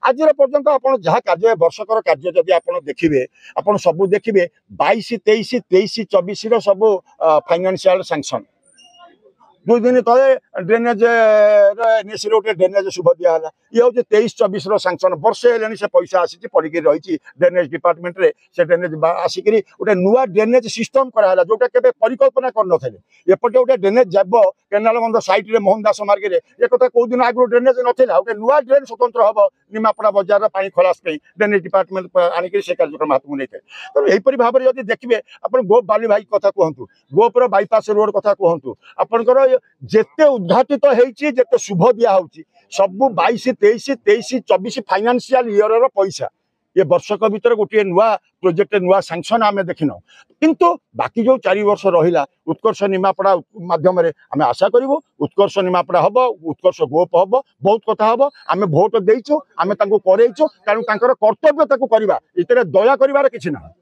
आज पर्यंत आप जहाँ कार्य वर्षकर कार्य जदि आप देखिए आप सब देखिए 22 23 23 24 सब फाइनेंशियल सैंक्शन 2 दिन तले ड्रेनेज एनएससी गोटे ड्रेनेज शुभ दिहला ये हूँ 23 24 सैंक्शन वर्षे हेल्ला से पैसा आसी पड़ी रही ड्रेनेज डिपार्टमेंट रे से ड्रेनेज आसिक गोटे नुआ ड्रेनेज सिस्टम कराला जोटा केबे परिकल्पना कर नथिले एपटे गोटे ड्रेनेज जब केनाल बंध साइड रे मोहन दास मार्ग में एक कथा कौ दिन आगु ड्रेनेज नथिला गोटे नुआ ड्रेन स्वतंत्र हम निमापड़ा बजार पानी खलास ड्रेनेज डिपार्टमेंट आनिक से कार्यक्रम हाथ में नहीं तेणु यहीपरि भाव में जब देखिए आप गोप बाली भाई कथा कहतु गोपर बाईपास रोड कथा कहतु आपंकर जेते उद्घाटित होती जेते शुभ दिया होची सबू 22 23 23 24 फाइनेंशियल ईयर पैसा ये वर्षक भीतर गोटे नुआ प्रोजेक्ट नुआ सैंक्शन आम देखिन किंतु बाकी जो 4 वर्ष रहा उत्कर्ष निमापड़ा माध्यम आम आशा करूँ उत्कर्ष निमापड़ा हम उत्कर्ष गोप हम बहुत कथा हम आम भोट देचु आम करेचु तेणु कर्तव्य करवा इतने दया कर किसी ना।